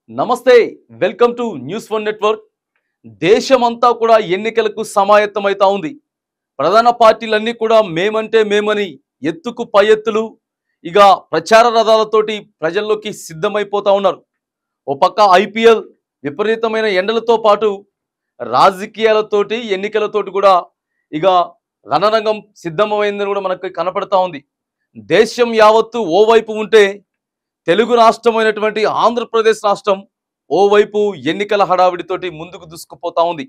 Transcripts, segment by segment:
నమస్తే. Welcome to news one network. దేశమంతా కూడా ఎన్నికలకు సమాయత్తమైతా ఉంది. ప్రధాన పార్టీలన్నీ కూడా మేమంటే మేమని ఎత్తుకు పై ఎత్తులు ఇక ప్రచార రథాలతోటి ప్రజల్లోకి సిద్ధమైపోతా ఉన్నారు. ఓ పక్క ఐపీఎల్ విపరీతమైన ఎండలతో పాటు రాజకీయాలతోటి ఎన్నికలతోటి కూడా ఇక రణరంగం సిద్ధమైందని కూడా మనకు కనపడతా ఉంది. దేశం యావత్తు ఓవైపు ఉంటే తెలుగు రాష్ట్రమైనటువంటి ఆంధ్రప్రదేశ్ రాష్ట్రం ఓవైపు ఎన్నికల హడావిడితోటి ముందుకు దూసుకుపోతా ఉంది.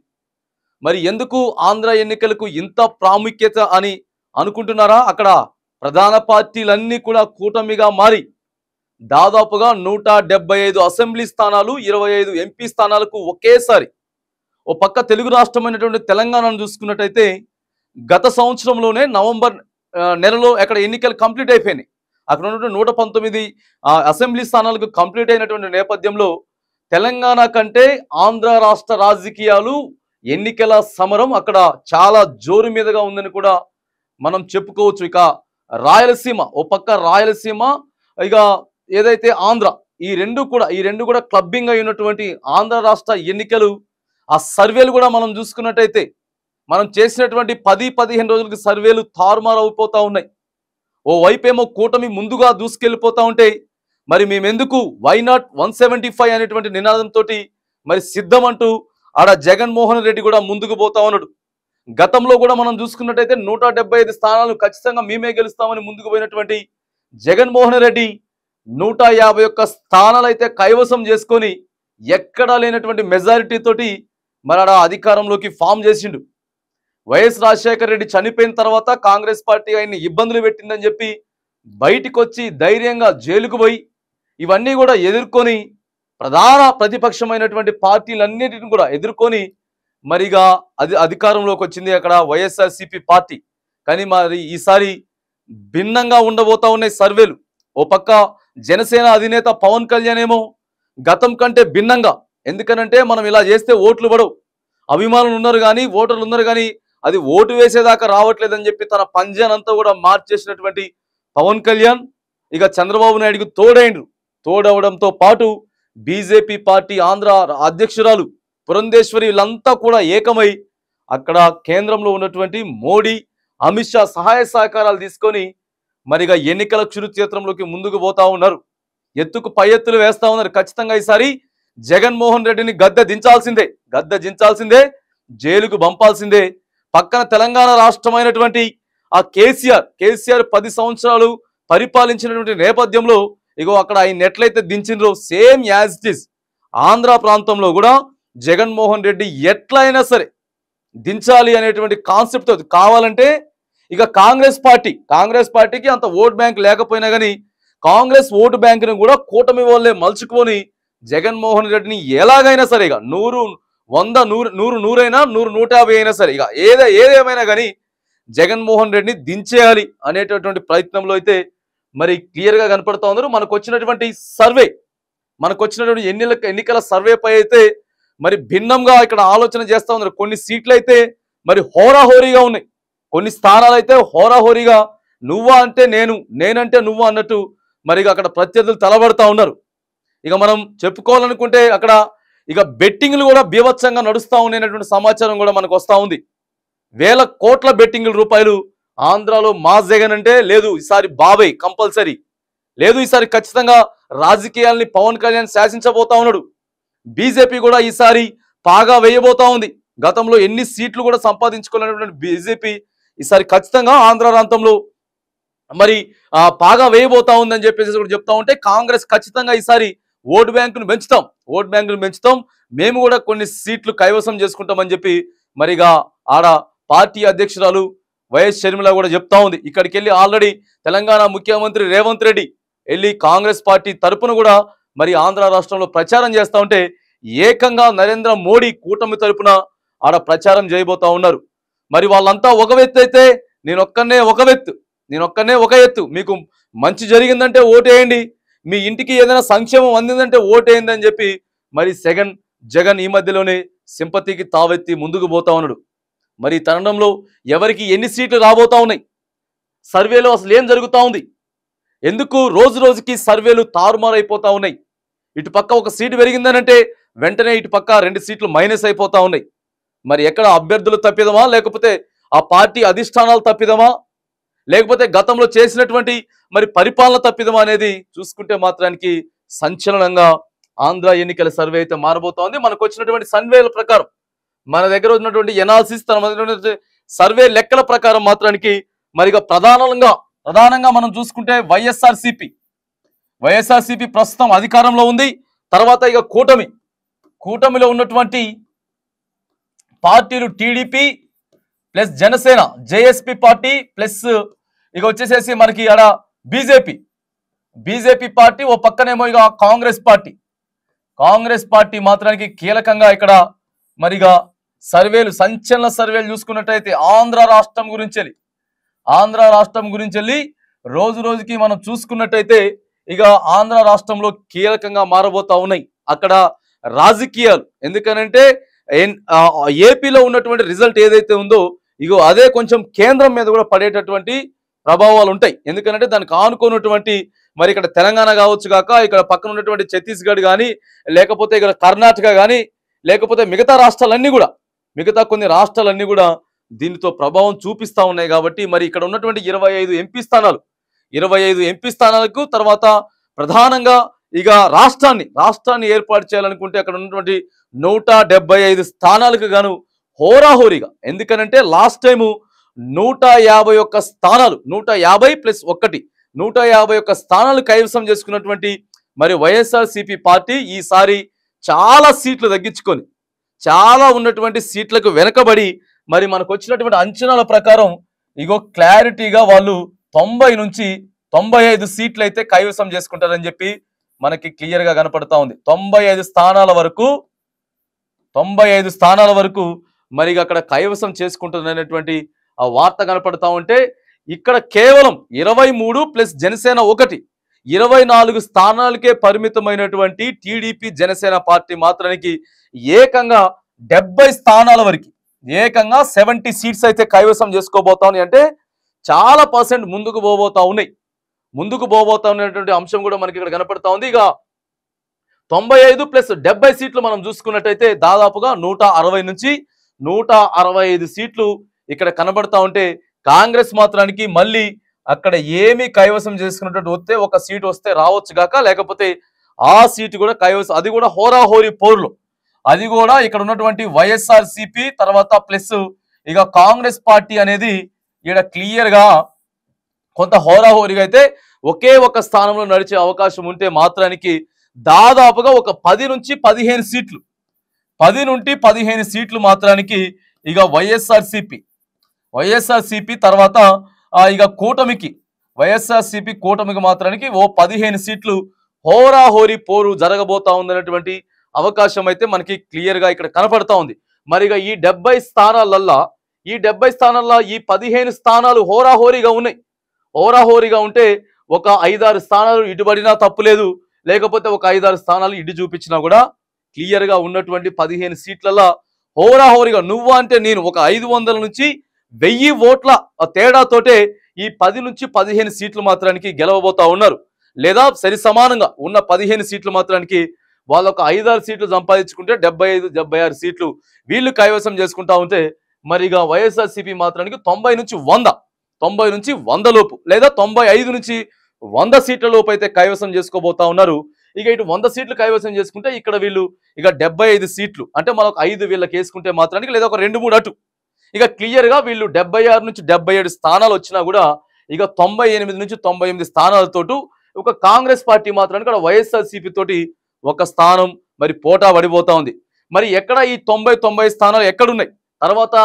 మరి ఎందుకు ఆంధ్ర ఎన్నికలకు ఇంత ప్రాముఖ్యత అని అనుకుంటున్నారా? అక్కడ ప్రధాన పార్టీలన్నీ కూడా కూటమిగా మారి దాదాపుగా 175 అసెంబ్లీ స్థానాలు, 25 ఎంపీ స్థానాలకు ఒకేసారి ఓ పక్క తెలుగు రాష్ట్రమైనటువంటి తెలంగాణను చూసుకున్నట్టయితే గత సంవత్సరంలోనే నవంబర్ నెలలో అక్కడ ఎన్నికలు కంప్లీట్ అయిపోయినాయి. అక్కడ ఉన్నటువంటి 119 అసెంబ్లీ స్థానాలకు కంప్లీట్ అయినటువంటి నేపథ్యంలో తెలంగాణ కంటే ఆంధ్ర రాష్ట్ర రాజకీయాలు ఎన్నికల సమరం అక్కడ చాలా జోరు మీదుగా ఉందని కూడా మనం చెప్పుకోవచ్చు. ఇక రాయలసీమ, ఓ పక్క రాయలసీమ, ఇక ఏదైతే ఆంధ్ర, ఈ రెండు కూడా క్లబ్బింగ్ అయినటువంటి ఆంధ్ర రాష్ట్ర ఎన్నికలు ఆ సర్వేలు కూడా మనం చూసుకున్నట్టయితే మనం చేసినటువంటి 10-15 రోజులకి సర్వేలు తారుమారు అయిపోతా ఉన్నాయి. ఓ వైపేమో కూటమి ముందుగా దూసుకెళ్ళిపోతా ఉంటే మరి మేమెందుకు వై నాట్ 175 అనేటువంటి నినాదంతో మరి సిద్ధం అంటూ ఆడ జగన్మోహన్ రెడ్డి కూడా ముందుకు పోతా ఉన్నాడు. గతంలో కూడా మనం చూసుకున్నట్టయితే 175 స్థానాలు ఖచ్చితంగా మేమే గెలుస్తామని ముందుకు పోయినటువంటి జగన్మోహన్ రెడ్డి 151 స్థానాలు అయితే కైవసం చేసుకొని ఎక్కడా లేనటువంటి మెజారిటీ తోటి మరి ఆడ అధికారంలోకి ఫామ్ చేసిండు. వైఎస్ రాజశేఖర రెడ్డి చనిపోయిన తర్వాత కాంగ్రెస్ పార్టీ ఆయన్ని ఇబ్బందులు పెట్టిందని చెప్పి బయటికి వచ్చి ధైర్యంగా జైలుకు పోయి ఇవన్నీ కూడా ఎదుర్కొని ప్రధాన ప్రతిపక్షమైనటువంటి పార్టీలన్నిటిని కూడా ఎదుర్కొని మరిగా అధికారంలోకి వచ్చింది అక్కడ వైఎస్ఆర్సీపీ పార్టీ. కానీ మరి ఈసారి భిన్నంగా ఉండబోతా ఉన్నాయి సర్వేలు. ఓ పక్క జనసేన అధినేత పవన్ కళ్యాణ్ ఏమో గతం కంటే భిన్నంగా, ఎందుకనంటే మనం ఇలా చేస్తే ఓట్లు పడవు, అభిమానులు ఉన్నారు కానీ ఓటర్లు ఉన్నారు కానీ అది ఓటు వేసేదాకా రావట్లేదని చెప్పి తన పంజానంతా కూడా మార్చేసినటువంటి పవన్ కళ్యాణ్ ఇక చంద్రబాబు నాయుడుకు తోడవడంతో పాటు బీజేపీ పార్టీ ఆంధ్ర అధ్యక్షురాలు పురంధేశ్వరి వీళ్ళంతా కూడా ఏకమై అక్కడ కేంద్రంలో ఉన్నటువంటి మోడీ, అమిత్ షా సహాయ సహకారాలు తీసుకొని మరిగా ఎన్నికల క్షురుక్షేత్రంలోకి ముందుకు పోతా ఉన్నారు. ఎత్తుకు పై ఎత్తులు వేస్తా ఉన్నారు. ఖచ్చితంగా ఈసారి జగన్మోహన్ రెడ్డిని గద్దె దించాల్సిందే, జైలుకు పంపాల్సిందే. పక్కన తెలంగాణ రాష్ట్రమైనటువంటి ఆ కేసీఆర్ 10 సంవత్సరాలు పరిపాలించినటువంటి నేపథ్యంలో ఇగో అక్కడ ఆయన ఎట్లయితే దించిండ్రో same as it is Andhra ప్రాంతంలో కూడా జగన్మోహన్ రెడ్డి ఎట్లయినా సరే దించాలి అనేటువంటి కాన్సెప్ట్ కావాలంటే ఇక కాంగ్రెస్ పార్టీకి అంత ఓట్ బ్యాంక్ లేకపోయినా కానీ కాంగ్రెస్ ఓటు బ్యాంకును కూడా కూటమి వాళ్ళే మలుచుకొని జగన్మోహన్ రెడ్డిని ఎలాగైనా సరే ఇక 100, 100, 100 అయినా 100, 150 అయినా సరే ఇక ఏదేమైనా కానీ జగన్మోహన్ రెడ్డిని దించేయాలి అనేటటువంటి ప్రయత్నంలో అయితే మరి క్లియర్గా కనపడుతూ ఉన్నారు. మనకు వచ్చినటువంటి ఎన్నికల సర్వేపై అయితే మరి భిన్నంగా ఇక్కడ ఆలోచన చేస్తూ ఉన్నారు. కొన్ని సీట్లు అయితే మరి హోరాహోరీగా ఉన్నాయి, కొన్ని స్థానాలు అయితే హోరాహోరీగా నువ్వా అంటే నేనంటే నువ్వు అన్నట్టు మరి అక్కడ ప్రత్యర్థులు తలబడతా ఉన్నారు. ఇక మనం చెప్పుకోవాలనుకుంటే అక్కడ ఇక బెట్టింగ్లు కూడా బీభత్సంగా నడుస్తూ ఉండేటువంటి సమాచారం కూడా మనకు వస్తూ ఉంది. వేల కోట్ల బెట్టింగ్ల రూపాయలు ఆంధ్రాలో మా జగన్ అంటే లేదు, ఈసారి బాబాయ్ కంపల్సరీ లేదు, ఈసారి ఖచ్చితంగా రాజకీయాల్ని పవన్ కళ్యాణ్ శాసించబోతా ఉన్నాడు. బీజేపీ కూడా ఈసారి పాగా వేయబోతా ఉంది. గతంలో ఎన్ని సీట్లు కూడా సంపాదించుకోలేనటువంటి బీజేపీ ఈసారి ఖచ్చితంగా ఆంధ్ర ప్రాంతంలో మరి పాగా వేయబోతా ఉందని చెప్పేసి కూడా చెప్తా ఉంటే కాంగ్రెస్ ఖచ్చితంగా ఈసారి ఓటు బ్యాంకును పెంచుతాం, మేము కూడా కొన్ని సీట్లు కైవసం చేసుకుంటామని చెప్పి మరిగా ఆడ పార్టీ అధ్యక్షురాలు వైఎస్ షర్మిల కూడా చెప్తా ఉంది. ఇక్కడికి వెళ్ళి ఆల్రెడీ తెలంగాణ ముఖ్యమంత్రి రేవంత్ రెడ్డి వెళ్ళి కాంగ్రెస్ పార్టీ తరపున కూడా మరి ఆంధ్ర రాష్ట్రంలో ప్రచారం చేస్తూ ఉంటే ఏకంగా నరేంద్ర మోడీ కూటమి తరపున ఆడ ప్రచారం చేయబోతా ఉన్నారు. మరి వాళ్ళంతా ఒక ఎత్తు అయితే నేనొక్కనే ఒక ఎత్తు, మీకు మంచి జరిగిందంటే ఓటేయండి, మీ ఇంటికి ఏదైనా సంక్షేమం అందిందంటే ఓటేయండి అని చెప్పి మరి జగన్ ఈ మధ్యలోనే సింపతికి తావెత్తి ముందుకు పోతా ఉన్నాడు. మరి తరుణంలో ఎవరికి ఎన్ని సీట్లు రాబోతా ఉన్నాయి, సర్వేలో అసలు ఏం జరుగుతూ ఉంది, ఎందుకు రోజు రోజుకి సర్వేలు తారుమారైపోతా ఉన్నాయి, ఇటు పక్క ఒక సీటు పెరిగిందనంటే వెంటనే ఇటు పక్క 2 సీట్లు మైనస్ అయిపోతా ఉన్నాయి. మరి ఎక్కడ అభ్యర్థులు తప్పిదమా, లేకపోతే ఆ పార్టీ అధిష్టానాలు తప్పిదమా, లేకపోతే గతంలో చేసినటువంటి మరి పరిపాలన తప్పిదమా అనేది చూసుకుంటే మాత్రానికి సంచలనంగా ఆంధ్ర ఎన్నికల సర్వే అయితే మారబోతోంది. మనకు వచ్చినటువంటి సర్వేల ప్రకారం, మన దగ్గర ఉన్నటువంటి ఎనాలిసిస్, సర్వే లెక్కల ప్రకారం మాత్రానికి మరిగా ప్రధానంగా మనం చూసుకుంటే వైఎస్ఆర్సీపీ ప్రస్తుతం అధికారంలో ఉంది. తర్వాత ఇక కూటమిలో ఉన్నటువంటి పార్టీలు TDP plus Janasena, JSP party plus ఇక వచ్చేసేసి మనకి ఆడ బీజేపీ పార్టీ, ఓ పక్కనేమో ఇక కాంగ్రెస్ పార్టీ మాత్రానికి కీలకంగా ఇక్కడ మరిగా సంచలన సర్వేలు చూసుకున్నట్టయితే ఆంధ్ర రాష్ట్రం గురించి వెళ్ళి రోజు రోజుకి మనం చూసుకున్నట్టయితే ఇక ఆంధ్ర రాష్ట్రంలో కీలకంగా మారబోతా ఉన్నాయి అక్కడ రాజకీయాలు. ఎందుకనంటే ఏపీలో ఉన్నటువంటి రిజల్ట్ ఏదైతే ఉందో ఇగో అదే కొంచెం కేంద్రం మీద కూడా పడేటటువంటి ప్రభావాలు ఉంటాయి. ఎందుకంటే దానికి ఆనుకున్నటువంటి మరి ఇక్కడ తెలంగాణ కావచ్చు కాక, ఇక్కడ పక్కన ఉన్నటువంటి ఛత్తీస్గఢ్ కానీ, లేకపోతే ఇక్కడ కర్ణాటక కానీ, లేకపోతే మిగతా కొన్ని రాష్ట్రాలన్నీ కూడా దీనితో ప్రభావం చూపిస్తా ఉన్నాయి. కాబట్టి మరి ఇక్కడ ఉన్నటువంటి 25 ఎంపీ స్థానాలకు తర్వాత ప్రధానంగా ఇక రాష్ట్రాన్ని ఏర్పాటు చేయాలనుకుంటే అక్కడ ఉన్నటువంటి 175 స్థానాలకు గాను హోరాహోరీగా, ఎందుకనంటే లాస్ట్ టైము 151 స్థానాలు, 150+1 స్థానాలు కైవసం చేసుకున్నటువంటి మరి వైఎస్ఆర్సీపీ పార్టీ ఈసారి చాలా సీట్లు తగ్గించుకొని చాలా ఉన్నటువంటి సీట్లకు వెనకబడి మరి మనకు వచ్చినటువంటి అంచనాల ప్రకారం ఇగో క్లారిటీగా వాళ్ళు 90 నుంచి 95 సీట్లు అయితే కైవసం చేసుకుంటారని చెప్పి మనకి క్లియర్ గా కనపడతా ఉంది. 95 స్థానాల వరకు మరి అక్కడ కైవసం చేసుకుంటున్నటువంటి ఆ వార్త కనపడతా ఉంటే ఇక్కడ కేవలం 23 ప్లస్ జనసేన 1 24 స్థానాలకే పరిమితమైనటువంటి టీడీపీ జనసేన పార్టీ మాత్రానికి ఏకంగా 70 స్థానాల వరకు, ఏకంగా 70 సీట్స్ అయితే కైవసం చేసుకోబోతా ఉన్నాయి. అంటే చాలా పర్సెంట్ ముందుకు పోబోతా ఉన్నటువంటి అంశం కూడా మనకి ఇక్కడ కనపడతా ఉంది. ఇక 95 ప్లస్ 70 సీట్లు మనం చూసుకున్నట్టయితే దాదాపుగా 160 నుంచి 165 సీట్లు ఇక్కడ కనబడతా ఉంటే కాంగ్రెస్ మాత్రానికి మళ్ళీ అక్కడ ఏమీ కైవసం చేసుకున్నట్టు వస్తే ఒక సీటు వస్తే రావచ్చు గాక, లేకపోతే ఆ సీటు కూడా కైవసం, అది కూడా హోరాహోరీ పోర్లు, అది కూడా ఇక్కడ ఉన్నటువంటి వైఎస్ఆర్సీపీ తర్వాత ప్లస్ ఇక కాంగ్రెస్ పార్టీ అనేది ఇక్కడ క్లియర్ గా కొంత హోరాహోరీగా అయితే ఒకే ఒక స్థానంలో నడిచే అవకాశం ఉంటే మాత్రానికి దాదాపుగా ఒక 10 నుంచి 15 సీట్లు మాత్రానికి ఇక వైఎస్ఆర్సీపీ తర్వాత ఇక వైఎస్ఆర్సీపీ కూటమికి మాత్రానికి ఓ 15 సీట్లు హోరాహోరీ పోరు జరగబోతా ఉందనేటువంటి అవకాశం అయితే మనకి క్లియర్ గా ఇక్కడ కనపడతా ఉంది. మరిగా ఈ 70 స్థానాలల్లో ఈ 15 స్థానాలు హోరాహోరీగా ఉంటే ఒక 5-6 స్థానాలు ఇటుబడినా తప్పులేదు, లేకపోతే ఒక 5-6 స్థానాలు ఇటు చూపించినా కూడా క్లియర్ గా ఉన్నటువంటి 15 సీట్లలో హోరాహోరీగా నువ్వు అంటే నేను ఒక 500 నుంచి 1000 ఓట్ల తేడాతోటే ఈ 10 నుంచి 15 సీట్లు మాత్రానికి గెలవబోతా ఉన్నారు. లేదా సరి సమానంగా ఉన్న 15 సీట్లు మాత్రానికి వాళ్ళు ఒక 5-6 సీట్లు సంపాదించుకుంటే 75-76 సీట్లు వీళ్ళు కైవసం చేసుకుంటా ఉంటే మరిగా వైఎస్ఆర్సీపీ మాత్రానికి 90 నుంచి 100 లోపు, లేదా 95 నుంచి 100 సీట్ల లోపు అయితే కైవసం చేసుకోబోతా ఉన్నారు. ఇక ఇటు 100 సీట్లు కైవసం చేసుకుంటే ఇక్కడ వీళ్ళు ఇక 75 సీట్లు అంటే మనకు 5 వీళ్ళకి వేసుకుంటే మాత్రానికి, లేదా ఒక 2-3 అటు ఇక క్లియర్ గా వీళ్ళు 76 నుంచి 77 స్థానాలు వచ్చినా కూడా ఇక 98 నుంచి 98 స్థానాలతోటి ఒక కాంగ్రెస్ పార్టీ మాత్రానికి ఇక్కడ వైఎస్ఆర్సీపీ తోటి ఒక స్థానం మరి పోటా పడిపోతా ఉంది. మరి ఎక్కడ ఈ 90 స్థానాలు ఎక్కడున్నాయి, తర్వాత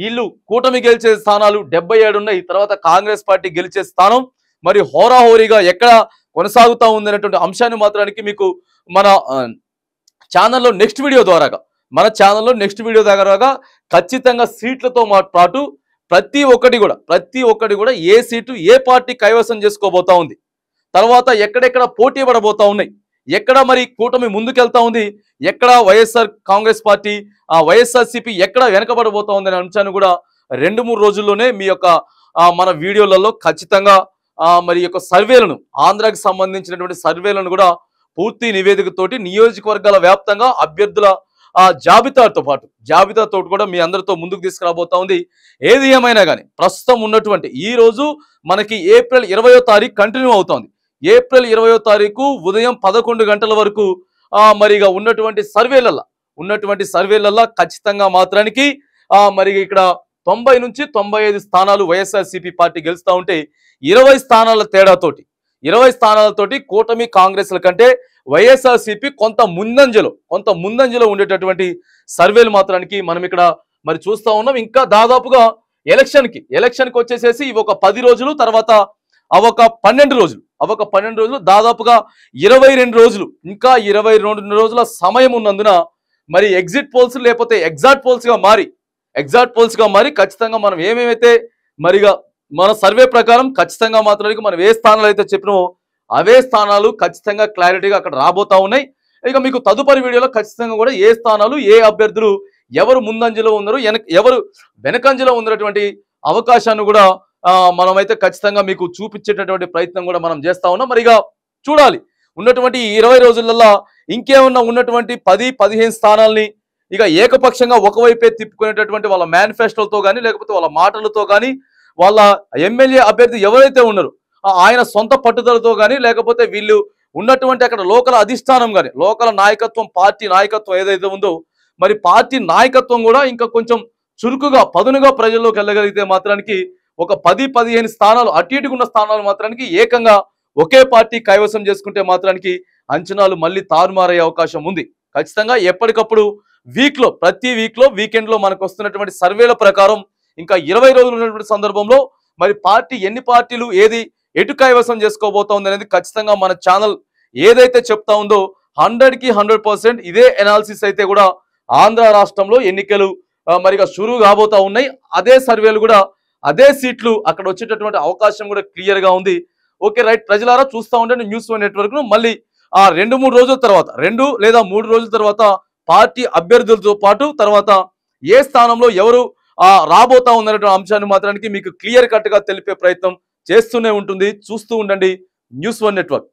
వీళ్ళు కూటమి గెలిచే స్థానాలు 77 ఉన్నాయి, తర్వాత కాంగ్రెస్ పార్టీ గెలిచే స్థానం మరి హోరాహోరీగా ఎక్కడ కొనసాగుతా ఉంది అనేటువంటి అంశాన్ని మాత్రానికి మీకు మన ఛానల్లో నెక్స్ట్ వీడియో ద్వారా ఖచ్చితంగా సీట్లతో పాటు ప్రతి ఒక్కటి కూడా ఏ సీటు ఏ పార్టీ కైవసం చేసుకోబోతా ఉంది, తర్వాత ఎక్కడెక్కడ పోటీ పడబోతా ఉన్నాయి, ఎక్కడ మరి కూటమి ముందుకెళ్తా ఉంది, ఎక్కడ కాంగ్రెస్ పార్టీ వైఎస్ఆర్సీపీ ఎక్కడ వెనకబడబోతా ఉంది అనే అంశాన్ని కూడా 2-3 రోజుల్లోనే మీ యొక్క మన వీడియోలలో ఖచ్చితంగా మరి యొక్క సర్వేలను, ఆంధ్రాకి సంబంధించినటువంటి సర్వేలను కూడా పూర్తి నివేదికతోటి నియోజకవర్గాల వ్యాప్తంగా అభ్యర్థుల జాబితాతో కూడా మీ అందరితో ముందుకు తీసుకురాబోతా ఉంది. ఏది ఏమైనా కానీ ప్రస్తుతం ఉన్నటువంటి ఈ రోజు మనకి ఏప్రిల్ 20వ తారీఖు కంటిన్యూ అవుతోంది. ఏప్రిల్ 20వ తారీఖు ఉదయం 11 గంటల వరకు మరిగా ఉన్నటువంటి సర్వేలల్లో ఖచ్చితంగా మాత్రానికి మరి ఇక్కడ 90 నుంచి 95 స్థానాలు వైఎస్ఆర్సీపీ పార్టీ గెలుస్తూ ఉంటే 20 స్థానాలతోటి కూటమి కాంగ్రెస్ల కంటే వైఎస్ఆర్సీపీ కొంత ముందంజలో ఉండేటటువంటి సర్వేలు మాత్రానికి మనం ఇక్కడ మరి చూస్తా ఉన్నాం. ఇంకా దాదాపుగా ఎలక్షన్కి వచ్చేసేసి ఇవి ఒక 10 రోజులు, తర్వాత అవొక 12 రోజులు, దాదాపుగా 22 రోజులు, ఇంకా 22 రోజుల సమయం ఉన్నందున మరి ఎగ్జిట్ పోల్స్ లేకపోతే ఎగ్జాక్ట్ పోల్స్ గా మారి ఖచ్చితంగా మనం ఏమేమైతే మరిగా మన సర్వే ప్రకారం ఖచ్చితంగా మాత్రానికి మనం ఏ స్థానాలు అయితే చెప్పినామో అవే స్థానాలు ఖచ్చితంగా క్లారిటీగా అక్కడ రాబోతా ఉన్నాయి. ఇక మీకు తదుపరి వీడియోలో ఖచ్చితంగా కూడా ఏ స్థానాలు, ఏ అభ్యర్థులు ఎవరు ముందంజలో ఉన్నారు, ఎవరు వెనకంజలో ఉన్నటువంటి అవకాశాన్ని కూడా మనమైతే ఖచ్చితంగా మీకు చూపించేటటువంటి ప్రయత్నం కూడా మనం చేస్తా ఉన్నాం. మరి ఇక చూడాలి ఉన్నటువంటి 20 రోజులలో ఇంకేమన్నా ఉన్నటువంటి 10-15 స్థానాల్ని ఇక ఏకపక్షంగా ఒకవైపే తిప్పుకునేటటువంటి వాళ్ళ మేనిఫెస్టోలతో కానీ, లేకపోతే వాళ్ళ మాటలతో కానీ, వాళ్ళ ఎమ్మెల్యే అభ్యర్థి ఎవరైతే ఉన్నారో ఆయన సొంత పట్టుదలతో కానీ, లేకపోతే వీళ్ళు ఉన్నటువంటి అక్కడ లోకల్ అధిష్టానం కానీ, లోకల్ నాయకత్వం, పార్టీ నాయకత్వం ఏదైతే ఉందో మరి పార్టీ నాయకత్వం కూడా ఇంకా కొంచెం చురుకుగా పదునుగా ప్రజల్లోకి వెళ్ళగలిగితే మాత్రానికి ఒక 10-15 స్థానాలు అటు ఇటుకున్న స్థానాలు మాత్రానికి ఏకంగా ఒకే పార్టీ కైవసం చేసుకుంటే మాత్రానికి అంచనాలు మళ్ళీ తారుమారయ్యే అవకాశం ఉంది. ఖచ్చితంగా ఎప్పటికప్పుడు ప్రతి వీకెండ్ లో మనకు వస్తున్నటువంటి సర్వేల ప్రకారం ఇంకా 20 రోజులు ఉన్నటువంటి సందర్భంలో మరి ఎన్ని పార్టీలు ఏది ఎటు కైవసం చేసుకోబోతోంది అనేది ఖచ్చితంగా మన ఛానల్ ఏదైతే చెప్తా ఉందో 100కి 100% ఇదే ఎనాలిసిస్ అయితే కూడా ఆంధ్ర రాష్ట్రంలో ఎన్నికలు మరిగా షురూ కాబోతా ఉన్నాయి. అదే సర్వేలు కూడా అదే సీట్లు అక్కడ వచ్చేటటువంటి అవకాశం కూడా క్లియర్ గా ఉంది. ఓకే రైట్, ప్రజలారా చూస్తూ ఉండండి న్యూస్1 నెట్వర్క్ ను. మళ్ళీ 2-3 రోజుల తర్వాత 2 లేదా 3 రోజుల తర్వాత పార్టీ అభ్యర్థులతో పాటు తర్వాత ఏ స్థానంలో ఎవరు రాబోతా ఉన్నటువంటి అంశాన్ని మాత్రానికి మీకు క్లియర్ కట్ గా తెలిపే ప్రయత్నం చేస్తూనే ఉంటుంది. చూస్తూ ఉండండి న్యూస్1 నెట్వర్క్.